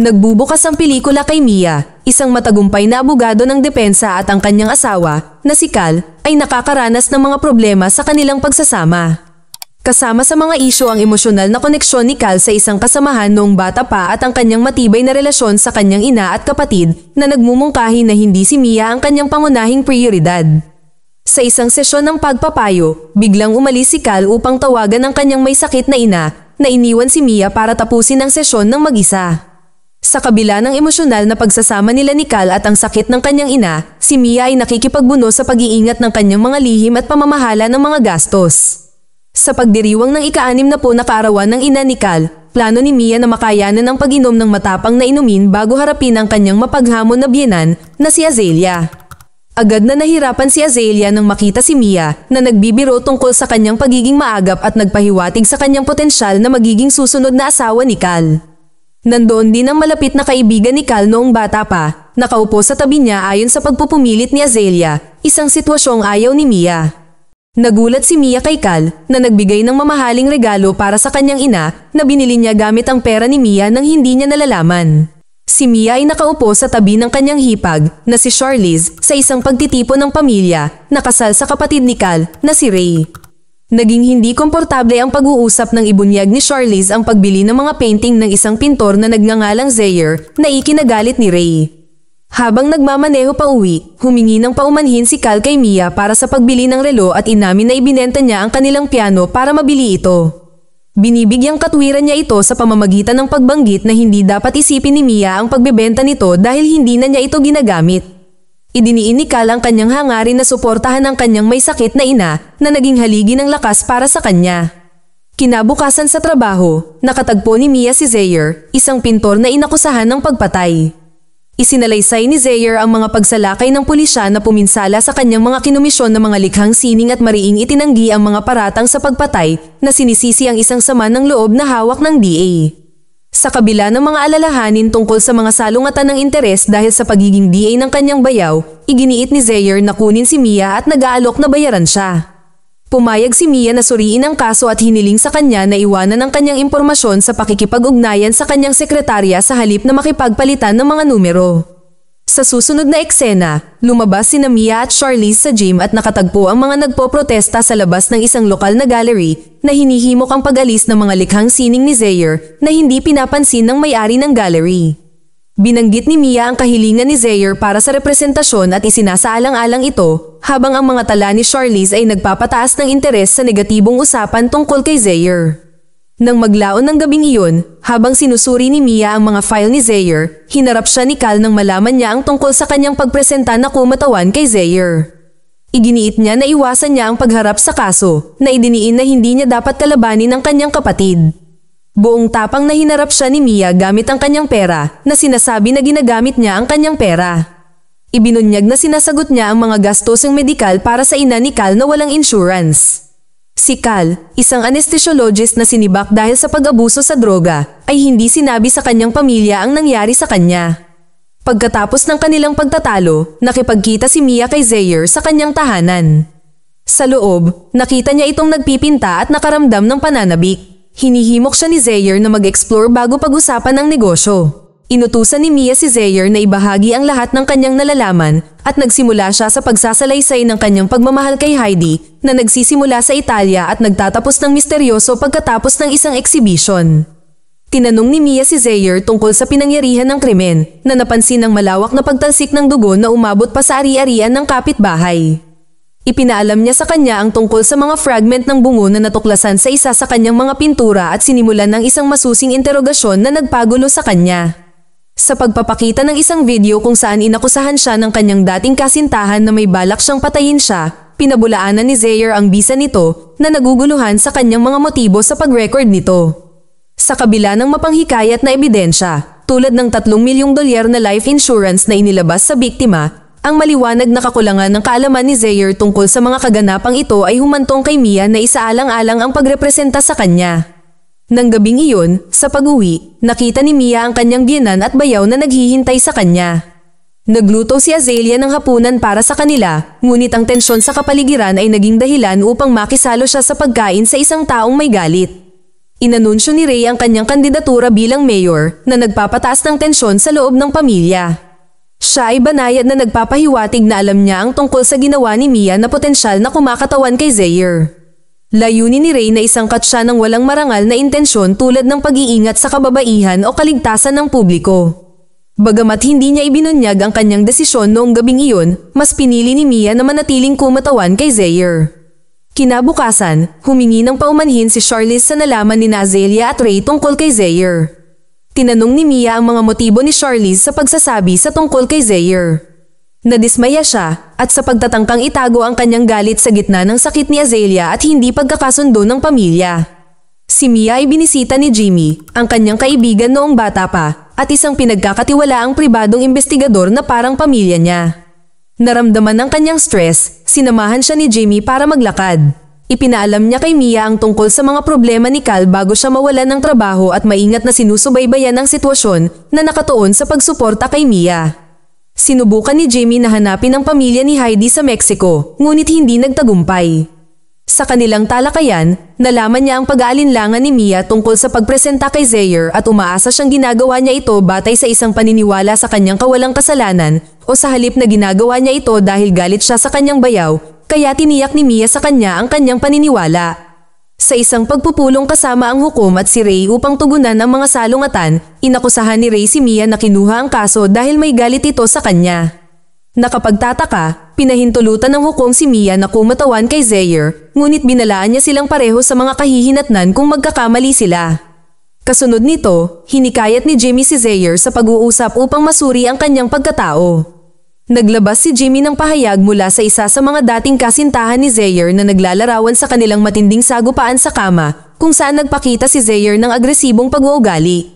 Nagbubukas ang pelikula kay Mia, isang matagumpay na abogado ng depensa at ang kanyang asawa, na si Cal, ay nakakaranas ng mga problema sa kanilang pagsasama. Kasama sa mga isyu ang emosyonal na koneksyon ni Cal sa isang kasamahan noong bata pa at ang kanyang matibay na relasyon sa kanyang ina at kapatid na nagmumungkahi na hindi si Mia ang kanyang pangunahing prioridad. Sa isang sesyon ng pagpapayo, biglang umalis si Cal upang tawagan ang kanyang may sakit na ina na iniwan si Mia para tapusin ang sesyon ng mag-isa. Sa kabila ng emosyonal na pagsasama nila ni Cal at ang sakit ng kanyang ina, si Mia ay nakikipagbuno sa pag-iingat ng kanyang mga lihim at pamamahala ng mga gastos. Sa pagdiriwang ng ika-6 na kaarawan ng ina ni Cal, plano ni Mia na makayanan ang pag-inom ng matapang na inumin bago harapin ang kanyang mapaghamon na biyenan na si Azalea. Agad na nahirapan si Azalea nang makita si Mia na nagbibiro tungkol sa kanyang pagiging maagap at nagpahiwatig sa kanyang potensyal na magiging susunod na asawa ni Cal. Nandoon din ang malapit na kaibigan ni Cal noong bata pa, nakaupo sa tabi niya ayon sa pagpupumilit ni Azalea, isang sitwasyong ayaw ni Mia. Nagulat si Mia kay Cal na nagbigay ng mamahaling regalo para sa kanyang ina na binili niya gamit ang pera ni Mia nang hindi niya nalalaman. Si Mia ay nakaupo sa tabi ng kanyang hipag na si Charlize sa isang pagtitipon ng pamilya, nakasal sa kapatid ni Cal na si Ray. Naging hindi komportable ang pag-uusap ng ibunyag ni Charlize ang pagbili ng mga painting ng isang pintor na nagngangalang Zaire na ikinagalit ni Ray. Habang nagmamaneho pa uwi, humingi ng paumanhin si Cal kay Mia para sa pagbili ng relo at inamin na ibinenta niya ang kanilang piano para mabili ito. Binibigyang katwiran niya ito sa pamamagitan ng pagbanggit na hindi dapat isipin ni Mia ang pagbebenta nito dahil hindi na niya ito ginagamit. Idiniin ni Cal ang kanyang hangarin na suportahan ang kanyang may sakit na ina na naging haligi ng lakas para sa kanya. Kinabukasan sa trabaho, nakatagpo ni Mia si Zaire, isang pintor na inakusahan ng pagpatay. Isinalaysay ni Zaire ang mga pagsalakay ng pulisya na puminsala sa kanyang mga kinumisyon na mga likhang sining at mariing itinanggi ang mga paratang sa pagpatay na sinisisi ang isang sama ng loob na hawak ng DA. Sa kabila ng mga alalahanin tungkol sa mga salungatan ng interes dahil sa pagiging DA ng kanyang bayaw, iginiit ni Zaire na kunin si Mia at nag-aalok na bayaran siya. Pumayag si Mia na suriin ang kaso at hiniling sa kanya na iwanan ang kanyang impormasyon sa pakikipag-ugnayan sa kanyang sekretarya sa halip na makipagpalitan ng mga numero. Sa susunod na eksena, lumabas sina Mia at Charlize sa gym at nakatagpo ang mga nagpoprotesta sa labas ng isang lokal na gallery na hinihimok ang pag-alis ng mga likhang sining ni Zaire na hindi pinapansin ng may-ari ng gallery. Binanggit ni Mia ang kahilingan ni Zaire para sa representasyon at isinasaalang-alang ito habang ang mga tala ni Charlize ay nagpapataas ng interes sa negatibong usapan tungkol kay Zaire. Nang maglaon ng gabing iyon, habang sinusuri ni Mia ang mga file ni Zaire, hinarap siya ni Cal nang malaman niya ang tungkol sa kanyang pagpresenta na kumatawan kay Zaire. Iginiit niya na iwasan niya ang pagharap sa kaso, na idiniin na hindi niya dapat kalabanin ang kanyang kapatid. Buong tapang na hinarap siya ni Mia gamit ang kanyang pera, na sinasabi na ginagamit niya ang kanyang pera. Ibinunyag na sinasagot niya ang mga gastosang medikal para sa ina ni Cal na walang insurance. Si Cal, isang anesthesiologist na sinibak dahil sa pag-abuso sa droga, ay hindi sinabi sa kanyang pamilya ang nangyari sa kanya. Pagkatapos ng kanilang pagtatalo, nakipagkita si Mia kay Zaire sa kanyang tahanan. Sa loob, nakita niya itong nagpipinta at nakaramdam ng pananabik. Hinihimok siya ni Zaire na mag-explore bago pag-usapan ang negosyo. Inutusan ni Mia si Zaire na ibahagi ang lahat ng kanyang nalalaman at nagsimula siya sa pagsasalaysay ng kanyang pagmamahal kay Heidi na nagsisimula sa Italia at nagtatapos ng misteryoso pagkatapos ng isang exhibition. Tinanong ni Mia si Zaire tungkol sa pinangyarihan ng krimen na napansin ng malawak na pagtalsik ng dugo na umabot pa sa ari-arian ng kapitbahay. Ipinaalam niya sa kanya ang tungkol sa mga fragment ng bungo na natuklasan sa isa sa kanyang mga pintura at sinimulan ng isang masusing interogasyon na nagpagulo sa kanya. Sa pagpapakita ng isang video kung saan inakusahan siya ng kanyang dating kasintahan na may balak siyang patayin siya, pinabulaanan ni Zaire ang bisa nito na naguguluhan sa kanyang mga motibo sa pag-record nito. Sa kabila ng mapanghikayat na ebidensya, tulad ng $3 milyong na life insurance na inilabas sa biktima, ang maliwanag na kakulangan ng kaalaman ni Zaire tungkol sa mga kaganapang ito ay humantong kay Mia na isaalang-alang ang pagrepresenta sa kanya. Nang gabing iyon, sa pag-uwi, nakita ni Mia ang kanyang biyenan at bayaw na naghihintay sa kanya. Nagluto si Azalea ng hapunan para sa kanila, ngunit ang tensyon sa kapaligiran ay naging dahilan upang makisalo siya sa pagkain sa isang taong may galit. Inanunsyo ni Ray ang kanyang kandidatura bilang mayor na nagpapataas ng tensyon sa loob ng pamilya. Siya ay banayad na nagpapahiwatig na alam niya ang tungkol sa ginawa ni Mia na potensyal na kumakatawan kay Zaire. Layunin ni Ray na isangkat siya ng walang marangal na intensyon tulad ng pag-iingat sa kababaihan o kaligtasan ng publiko. Bagamat hindi niya ibinunyag ang kanyang desisyon noong gabing iyon, mas pinili ni Mia na manatiling kumatawan kay Zaire. Kinabukasan, humingi ng paumanhin si Charlize sa nalaman ni Azalea at Ray tungkol kay Zaire. Tinanong ni Mia ang mga motibo ni Charlize sa pagsasabi sa tungkol kay Zaire. Nadismaya siya at sa pagtatangkang itago ang kanyang galit sa gitna ng sakit ni Azalea at hindi pagkakasundo ng pamilya. Si Mia ay binisita ni Jimmy, ang kanyang kaibigan noong bata pa, at isang pinagkakatiwalaang pribadong investigador na parang pamilya niya. Naramdaman ng kanyang stress, sinamahan siya ni Jimmy para maglakad. Ipinaalam niya kay Mia ang tungkol sa mga problema ni Cal bago siya mawalan ng trabaho at maingat na sinusubaybayan ang sitwasyon na nakatuon sa pagsuporta kay Mia. Sinubukan ni Jimmy na hanapin ang pamilya ni Heidi sa Mexico, ngunit hindi nagtagumpay. Sa kanilang talakayan, nalaman niya ang pag-aalinlangan ni Mia tungkol sa pagpresenta kay Zaire at umaasa siyang ginagawa niya ito batay sa isang paniniwala sa kanyang kawalang kasalanan o sa halip na ginagawa niya ito dahil galit siya sa kanyang bayaw, kaya tiniyak ni Mia sa kanya ang kanyang paniniwala. Sa isang pagpupulong kasama ang hukom at si Ray upang tugunan ang mga salungatan, inakusahan ni Ray si Mia na kinuha ang kaso dahil may galit ito sa kanya. Nakapagtataka, pinahintulutan ng hukom si Mia na kumatawan kay Zaire, ngunit binalaan niya silang pareho sa mga kahihinatnan kung magkakamali sila. Kasunod nito, hinikayat ni Jimmy si Zaire sa pag-uusap upang masuri ang kanyang pagkatao. Naglabas si Jimmy ng pahayag mula sa isa sa mga dating kasintahan ni Zaire na naglalarawan sa kanilang matinding sagupaan sa kama, kung saan nagpakita si Zaire ng agresibong pag-uugali.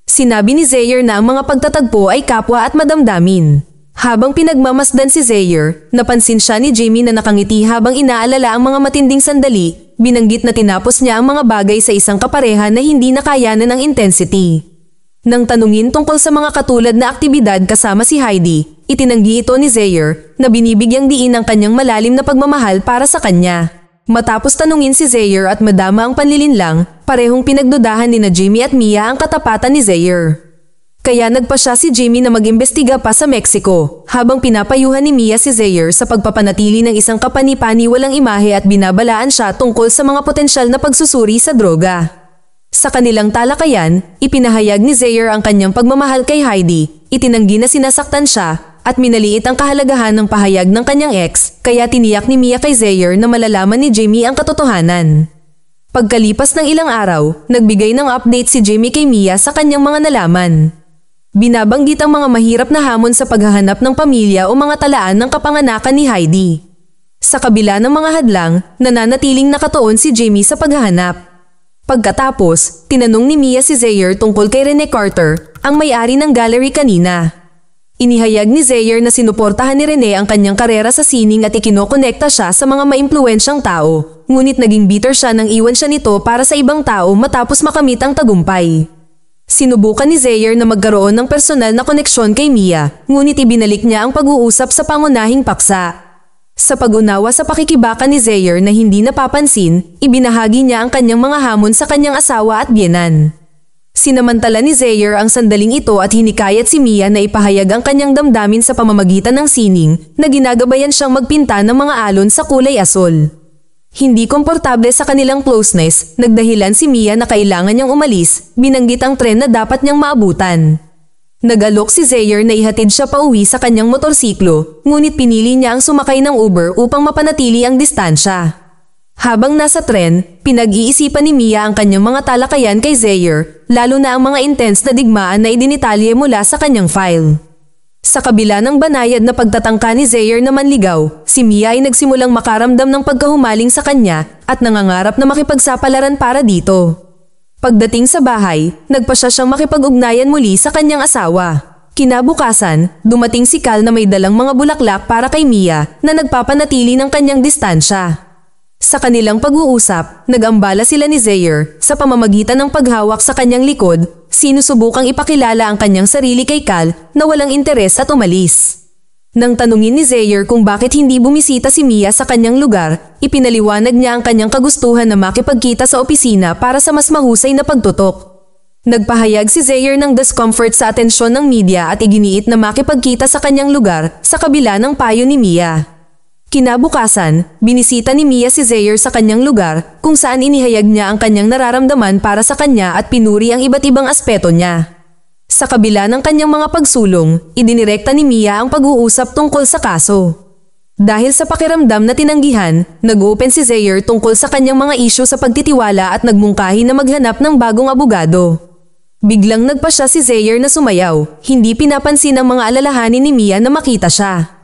Sinabi ni Zaire na ang mga pagtatagpo ay kapwa at madamdamin. Habang pinagmamasdan si Zaire, napansin siya ni Jimmy na nakangiti habang inaalala ang mga matinding sandali, binanggit na tinapos niya ang mga bagay sa isang kapareha na hindi nakayanan ng intensity. Nang tanungin tungkol sa mga katulad na aktibidad kasama si Heidi, itinanggi ito ni Zaire na binibigyang diin ang kanyang malalim na pagmamahal para sa kanya. Matapos tanungin si Zaire at madama ang panlilinlang, parehong pinagdudahan ni na Jimmy at Mia ang katapatan ni Zaire. Kaya nagpasya si Jimmy na mag-imbestiga pa sa Mexico, habang pinapayuhan ni Mia si Zaire sa pagpapanatili ng isang kapani-paniwalang imahe at binabalaan siya tungkol sa mga potensyal na pagsusuri sa droga. Sa kanilang talakayan, ipinahayag ni Zaire ang kanyang pagmamahal kay Heidi, itinanggi na sinasaktan siya, at minaliit ang kahalagahan ng pahayag ng kanyang ex, kaya tiniyak ni Mia kay Zaire na malalaman ni Jimmy ang katotohanan. Pagkalipas ng ilang araw, nagbigay ng update si Jimmy kay Mia sa kanyang mga nalaman. Binabanggit ang mga mahirap na hamon sa paghahanap ng pamilya o mga talaan ng kapanganakan ni Heidi. Sa kabila ng mga hadlang, nananatiling nakatuon si Jimmy sa paghahanap. Pagkatapos, tinanong ni Mia si Zaire tungkol kay Rene Carter, ang may-ari ng gallery kanina. Inihayag ni Zaire na sinuportahan ni Rene ang kanyang karera sa sining at ikinokonekta siya sa mga maimpluwensyang tao, ngunit naging bitter siya nang iwan siya nito para sa ibang tao matapos makamit ang tagumpay. Sinubukan ni Zaire na magkaroon ng personal na koneksyon kay Mia, ngunit ibinalik niya ang pag-uusap sa pangunahing paksa. Sa pag-unawa sa pakikibaka ni Zaire na hindi napapansin, ibinahagi niya ang kanyang mga hamon sa kanyang asawa at biyenan. Sinamantala ni Zaire ang sandaling ito at hinikayat si Mia na ipahayag ang kanyang damdamin sa pamamagitan ng sining na ginagabayan siyang magpinta ng mga alon sa kulay asol. Hindi komportable sa kanilang closeness, nagdahilan si Mia na kailangan niyang umalis, binanggit ang tren na dapat niyang maabutan. Nag-alok si Zaire na ihatid siya pauwi sa kanyang motorsiklo, ngunit pinili niya ang sumakay ng Uber upang mapanatili ang distansya. Habang nasa tren, pinag-iisipan ni Mia ang kanyang mga talakayan kay Zaire, lalo na ang mga intense na digmaan na idinitalye mula sa kanyang file. Sa kabila ng banayad na pagtatangka ni Zaire na manligaw, si Mia ay nagsimulang makaramdam ng pagkahumaling sa kanya at nangangarap na makipagsapalaran para dito. Pagdating sa bahay, nagpasya siyang makipag-ugnayan muli sa kanyang asawa. Kinabukasan, dumating si Cal na may dalang mga bulaklak para kay Mia na nagpapanatili ng kanyang distansya. Sa kanilang pag-uusap, nag-ambala sila ni Zaire sa pamamagitan ng paghawak sa kanyang likod, sinusubukang ipakilala ang kanyang sarili kay Cal na walang interes at umalis. Nang tanungin ni Zaire kung bakit hindi bumisita si Mia sa kanyang lugar, ipinaliwanag niya ang kanyang kagustuhan na makipagkita sa opisina para sa mas mahusay na pagtutok. Nagpahayag si Zaire ng discomfort sa atensyon ng media at iginiit na makipagkita sa kanyang lugar sa kabila ng payo ni Mia. Kinabukasan, binisita ni Mia si Zaire sa kanyang lugar kung saan inihayag niya ang kanyang nararamdaman para sa kanya at pinuri ang iba't ibang aspeto niya. Sa kabila ng kanyang mga pagsulong, idinirekta ni Mia ang pag-uusap tungkol sa kaso. Dahil sa pakiramdam na tinanggihan, nag-open si Zaire tungkol sa kanyang mga isyu sa pagtitiwala at nagmungkahi na maghanap ng bagong abogado. Biglang nagpa siya si Zaire na sumayaw, hindi pinapansin ang mga alalahanin ni Mia na makita siya.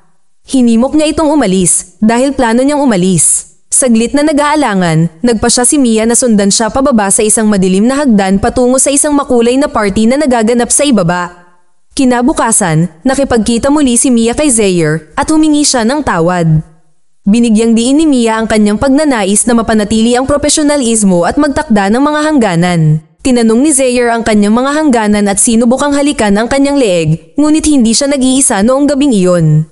Hinimok niya itong umalis dahil plano niyang umalis. Saglit na nag-aalangan, nagpa siya si Mia na sundan siya pababa sa isang madilim na hagdan patungo sa isang makulay na party na nagaganap sa ibaba. Kinabukasan, nakipagkita muli si Mia kay Zaire at humingi siya ng tawad. Binigyang diin ni Mia ang kanyang pagnanais na mapanatili ang profesionalismo at magtakda ng mga hangganan. Tinanong ni Zaire ang kanyang mga hangganan at sinubukang halikan ang kanyang leeg, ngunit hindi siya nag-iisa noong gabing iyon.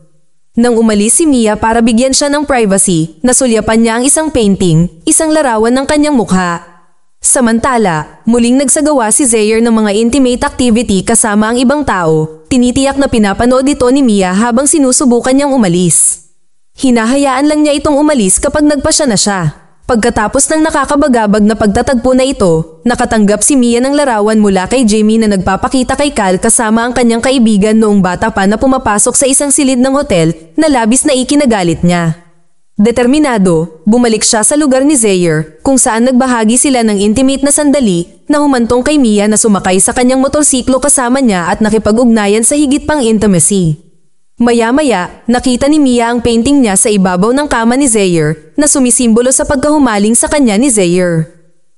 Nang umalis si Mia para bigyan siya ng privacy, nasulyapan niya ang isang painting, isang larawan ng kanyang mukha. Samantala, muling nagsagawa si Zaire ng mga intimate activity kasama ang ibang tao, tinitiyak na pinapanood ito ni Mia habang sinusubukan niyang umalis. Hinahayaan lang niya itong umalis kapag nagpasya na siya. Pagkatapos ng nakakabagabag na pagtatagpo na ito, nakatanggap si Mia ng larawan mula kay Jamie na nagpapakita kay Cal kasama ang kanyang kaibigan noong bata pa na pumapasok sa isang silid ng hotel na labis na ikinagalit niya. Determinado, bumalik siya sa lugar ni Zaire kung saan nagbahagi sila ng intimate na sandali na humantong kay Mia na sumakay sa kanyang motorsiklo kasama niya at nakipag-ugnayan sa higit pang intimacy. Maya-maya, nakita ni Mia ang painting niya sa ibabaw ng kama ni Zaire na sumisimbolo sa pagkahumaling sa kanya ni Zaire.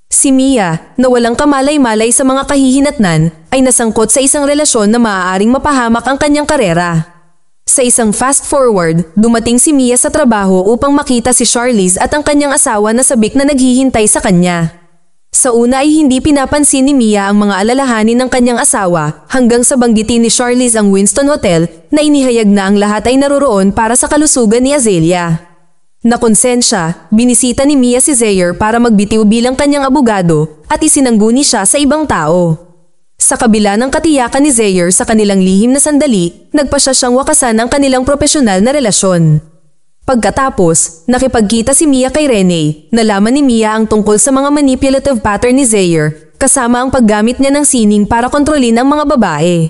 Si Mia, na walang kamalay-malay sa mga kahihinatnan, ay nasangkot sa isang relasyon na maaaring mapahamak ang kanyang karera. Sa isang fast forward, dumating si Mia sa trabaho upang makita si Charlize at ang kanyang asawa na sabik na naghihintay sa kanya. Sa una ay hindi pinapansin ni Mia ang mga alalahanin ng kanyang asawa hanggang sa banggitin ni Charlize ang Winston Hotel na inihayag na ang lahat ay naroroon para sa kalusugan ni Azalea. Nakonsensya, binisita ni Mia si Zaire para magbitiw bilang kanyang abogado at isinangguni siya sa ibang tao. Sa kabila ng katiyakan ni Zaire sa kanilang lihim na sandali, nagpasya siyang wakasan ang kanilang propesyonal na relasyon. Pagkatapos, nakipagkita si Mia kay Rene, nalaman ni Mia ang tungkol sa mga manipulative pattern ni Zaire, kasama ang paggamit niya ng sining para kontrolin ang mga babae.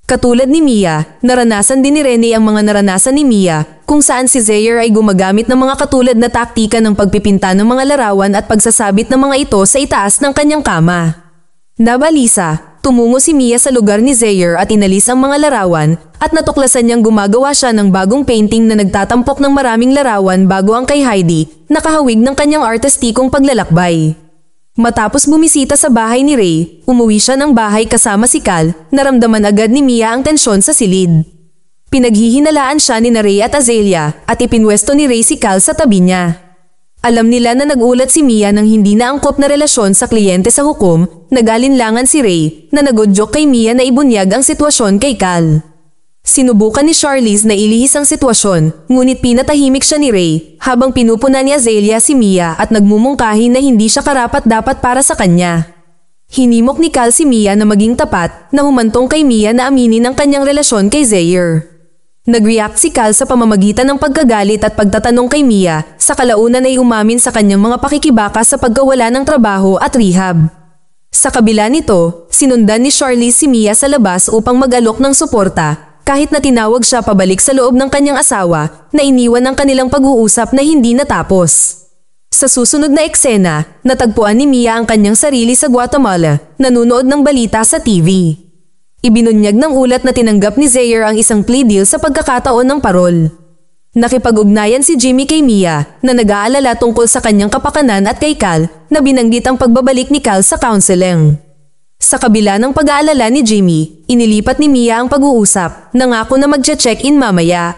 Katulad ni Mia, naranasan din ni Rene ang mga naranasan ni Mia, kung saan si Zaire ay gumagamit ng mga katulad na taktika ng pagpipinta ng mga larawan at pagsasabit ng mga ito sa itaas ng kanyang kama. Nabalisa, tumungo si Mia sa lugar ni Zaire at inalis ang mga larawan at natuklasan niyang gumagawa siya ng bagong painting na nagtatampok ng maraming larawan bago ang kay Heidi, nakahawig ng kanyang artistikong paglalakbay. Matapos bumisita sa bahay ni Ray, umuwi siya ng bahay kasama si Cal, naramdaman agad ni Mia ang tensyon sa silid. Pinaghihinalaan siya ni Ray at Azalea at ipinwesto ni Ray si Cal sa tabi niya. Alam nila na nagulat si Mia ng hindi naangkop na relasyon sa kliyente sa hukom, nagalinlangan si Ray na nagodyok kay Mia na ibunyag ang sitwasyon kay Cal. Sinubukan ni Charlize na ilihis ang sitwasyon, ngunit pinatahimik siya ni Ray habang pinupuna ni Azalea si Mia at nagmumungkahi na hindi siya karapat-dapat para sa kanya. Hinimok ni Cal si Mia na maging tapat na humantong kay Mia na aminin ang kanyang relasyon kay Zaire. Nag-react si Cal sa pamamagitan ng pagkagalit at pagtatanong kay Mia, sa kalaunan ay umamin sa kanyang mga pakikibaka sa pagkawala ng trabaho at rehab. Sa kabila nito, sinundan ni Charlize si Mia sa labas upang mag-alok ng suporta, kahit na tinawag siya pabalik sa loob ng kanyang asawa na iniwan ang kanilang pag-uusap na hindi natapos. Sa susunod na eksena, natagpuan ni Mia ang kanyang sarili sa Guatemala, nanunood ng balita sa TV. Ibinunyag ng ulat na tinanggap ni Zaire ang isang plea deal sa pagkakataon ng parol. Nakipag-ugnayan si Jimmy kay Mia na nag-aalala tungkol sa kanyang kapakanan at kay Cal na binanggit ang pagbabalik ni Cal sa counseling. Sa kabila ng pag-aalala ni Jimmy, inilipat ni Mia ang pag-uusap, nangako na magche-check-in mamaya.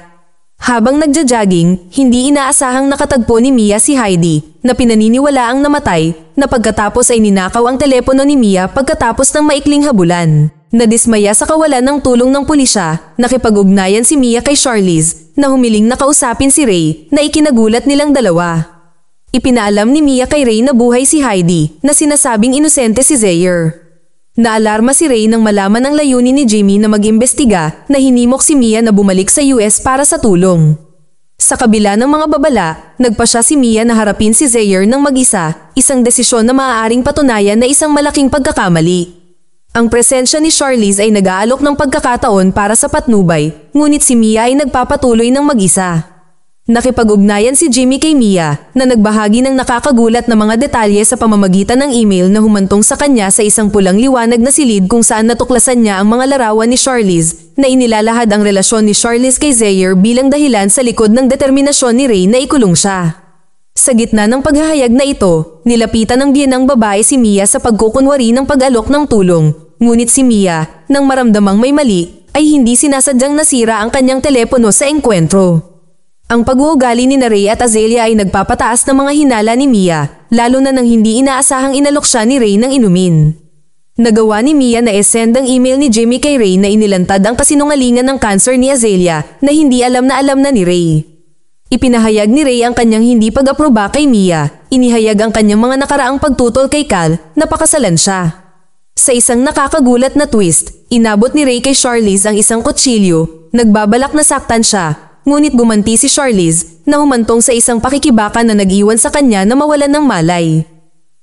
Habang nagja-jogging, hindi inaasahang nakatagpo ni Mia si Heidi na pinaniniwala ang namatay na pagkatapos ay ninakaw ang telepono ni Mia pagkatapos ng maikling habulan. Nadismaya sa kawalan ng tulong ng pulisya, nakipag-ugnayan si Mia kay Charlize na humiling na kausapin si Ray na ikinagulat nilang dalawa. Ipinaalam ni Mia kay Ray na buhay si Heidi na sinasabing inosente si Zaire. Naalarma si Ray nang malaman ang layunin ni Jimmy na mag-imbestiga na hinimok si Mia na bumalik sa US para sa tulong. Sa kabila ng mga babala, nagpasya si Mia na harapin si Zaire ng mag-isa, isang desisyon na maaaring patunayan na isang malaking pagkakamali. Ang presensya ni Charlize ay nag-aalok ng pagkakataon para sa patnubay, ngunit si Mia ay nagpapatuloy ng mag-isa. Nakipag-ugnayan si Jimmy kay Mia na nagbahagi ng nakakagulat na mga detalye sa pamamagitan ng email na humantong sa kanya sa isang pulang liwanag na silid kung saan natuklasan niya ang mga larawan ni Charlize na inilalahad ang relasyon ni Charlize kay Zaire bilang dahilan sa likod ng determinasyon ni Ray na ikulong siya. Sa gitna ng paghahayag na ito, nilapitan ng biyenang babae si Mia sa pagkukunwari ng pag-alok ng tulong. Ngunit si Mia, nang maramdamang may mali, ay hindi sinasadyang nasira ang kanyang telepono sa engkwentro. Ang pag-uugali ni Ray at Azelia ay nagpapataas ng mga hinala ni Mia, lalo na nang hindi inaasahang inalok siya ni Ray ng inumin. Nagawa ni Mia na send ang email ni Jimmy kay Ray na inilantad ang kasinungalingan ng cancer ni Azelia na hindi alam na ni Ray. Ipinahayag ni Ray ang kanyang hindi pag-aproba kay Mia. Inihayag ang kanyang mga nakaraang pagtutol kay Cal na pakasalan siya. Sa isang nakakagulat na twist, inabot ni Ray kay Charlize ang isang kutsilyo, nagbabalak na saktan siya, ngunit gumanti si Charlize na humantong sa isang pakikibaka na nag-iwan sa kanya na mawalan ng malay.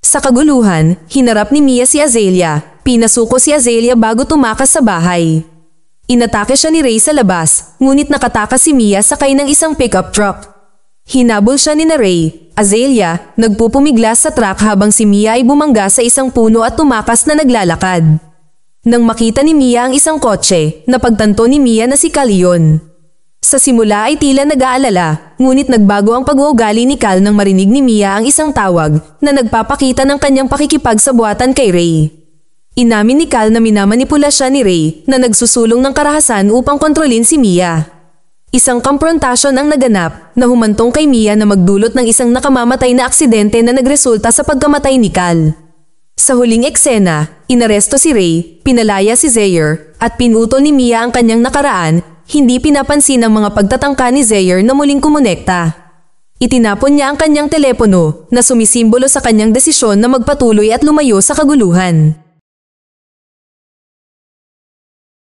Sa kaguluhan, hinarap ni Mia si Azelia, pinasuko si Azelia bago tumakas sa bahay. Inatake siya ni Ray sa labas, ngunit nakatakas si Mia sakay ng isang pickup truck. Hinabol siya ni Ray, Azelia, nagpupumiglas sa truck habang si Mia ay bumangga sa isang puno at tumakas na naglalakad. Nang makita ni Mia ang isang kotse, napagtanto ni Mia na si Cal yun. Sa simula ay tila nag-aalala, ngunit nagbago ang pag-uugali ni Cal nang marinig ni Mia ang isang tawag na nagpapakita ng kanyang pakikipagsabuatan kay Ray. Inamin ni Cal na minamanipula siya ni Ray na nagsusulong ng karahasan upang kontrolin si Mia. Isang komprontasyon ang naganap na humantong kay Mia na magdulot ng isang nakamamatay na aksidente na nagresulta sa pagkamatay ni Cal. Sa huling eksena, inaresto si Ray, pinalaya si Zaire, at pinutol ni Mia ang kanyang nakaraan, hindi pinapansin ang mga pagtatangka ni Zaire na muling kumonekta. Itinapon niya ang kanyang telepono na sumisimbolo sa kanyang desisyon na magpatuloy at lumayo sa kaguluhan.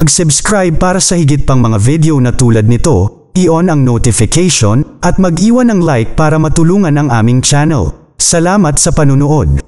Mag-subscribe para sa higit pang mga video na tulad nito, i-on ang notification at mag-iwan ng like para matulungan ang aming channel. Salamat sa panunood.